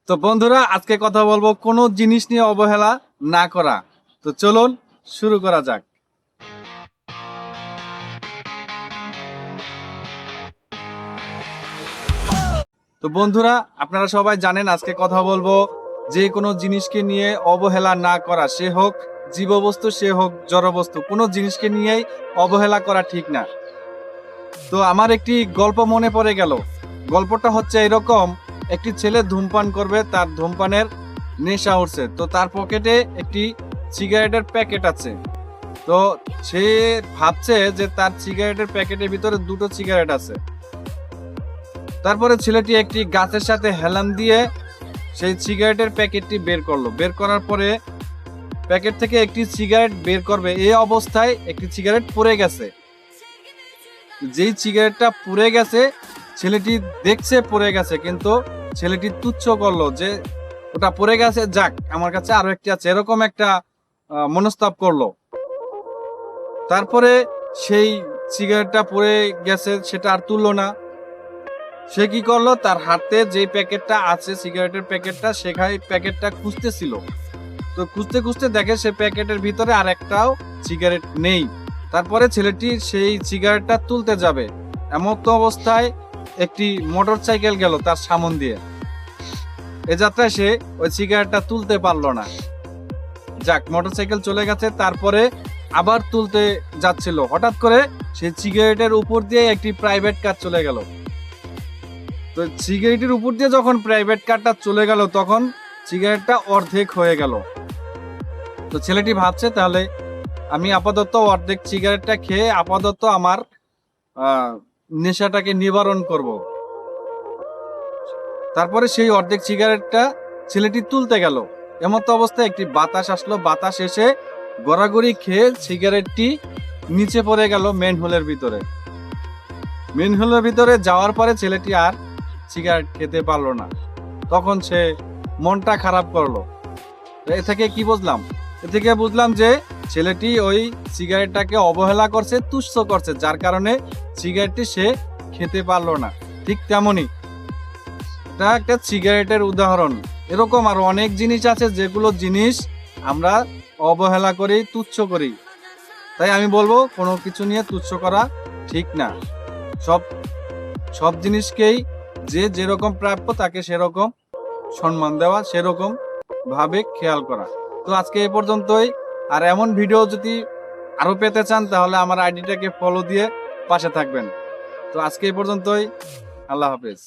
তো বন্ধুরা, আজকে কথা বলবো কোনো জিনিস নিয়ে অবহেলা না করা। তো চলুন শুরু করা যাক। তো বন্ধুরা, আপনারা সবাই জানেন আজকে কথা বলবো যে কোনো জিনিসকে নিয়ে অবহেলা না করা, সে হোক জীববস্তু সে হোক জড়বস্তু, কোনো জিনিসকে নিয়েই অবহেলা করা ঠিক না। তো আমার একটি গল্প মনে পড়ে গেল। গল্পটা হচ্ছে এরকম: একটি ছেলে ধূমপান করবে, তার ধূমপানের নেশা উঠছে। তো তার পকেটে একটি সিগারেটের প্যাকেট আছে। তো সে ভাবছে যে তার সিগারেটের প্যাকেটের ভিতরে দুটো সিগারেট আছে। তারপরে ছেলেটি একটি গাছের সাথে হেলান দিয়ে সেই সিগারেটের প্যাকেটটি বের করলো। বের করার পরে প্যাকেট থেকে একটি সিগারেট বের করবে, এই অবস্থায় একটি সিগারেট পড়ে গেছে। যেই সিগারেটটা পুড়ে গেছে, ছেলেটি দেখছে পড়ে গেছে, কিন্তু ছেলেটি তুচ্ছ করলো যে ওটা পড়ে গেছে, যাক আমার কাছে আরো একটি আছে, এরকম একটা মনস্তাপ করলো। তারপরে সেই সিগারেটটা পড়ে গেছে, সেটা আর তুললো না। সে কি করলো, তার হাতে যে প্যাকেটটা আছে সিগারেটের প্যাকেটটা, সেখানে প্যাকেটটা খুঁজতেছিল। তো খুঁজতে খুঁজতে দেখে সে প্যাকেটের ভিতরে আর একটাও সিগারেট নেই। তারপরে ছেলেটি সেই সিগারেটটা তুলতে যাবে, এমন তো অবস্থায় একটি মোটর সাইকেল গেল তার সামন দিয়ে। এ যাত্রায় সে ওই সিগারেটটা তুলতে পারলো না। যাক, মোটর সাইকেল চলে গেছে। তারপরে আবার তুলতে যাচ্ছিল, হঠাৎ করে সেই সিগারেটের উপর দিয়ে একটি প্রাইভেট কার চলে গেল। তো সিগারেটের উপর দিয়ে যখন প্রাইভেট কারটা চলে গেল, তখন সিগারেটটা অর্ধেক হয়ে গেল। তো ছেলেটি ভাবছে, তাহলে আমি আপাতত অর্ধেক সিগারেটটা খেয়ে আপাতত আমার নেশাটাকে নিবারণ করব। তারপরে সেই অর্ধেক সিগারেটটা ছেলেটি তুলতে গেল, এমত অবস্থায় একটি বাতাস আসলো। বাতাস এসে গড়াগড়ি খেয়ে সিগারেটটি নিচে পড়ে গেল মেন হোলের ভিতরে। মেন হোলের ভিতরে যাওয়ার পরে ছেলেটি আর সিগারেট খেতে পারলো না। তখন সে মনটা খারাপ করলো। এ থেকে কি বুঝলাম? এ থেকে বুঝলাম যে ছেলেটি ওই সিগারেটটাকে অবহেলা করছে, তুচ্ছ করছে, যার কারণে সিগারেটটি সে খেতে পারলো না। ঠিক তেমনই এটা একটা সিগারেটের উদাহরণ। এরকম আরো অনেক জিনিস আছে যেগুলো জিনিস আমরা অবহেলা করি, তুচ্ছ করি। তাই আমি বলবো কোনো কিছু নিয়ে তুচ্ছ করা ঠিক না। সব সব জিনিসকেই যে যেরকম প্রাপ্য তাকে সেরকম সম্মান দেওয়া, সেরকম ভাবে খেয়াল করা। তো আজকে এই পর্যন্তই। আর এমন ভিডিও যদি আরো পেতে চান, তাহলে আমার আইডিটাকে ফলো দিয়ে পাশে থাকবেন। তো আজকে এই পর্যন্তই। আল্লাহ হাফেজ।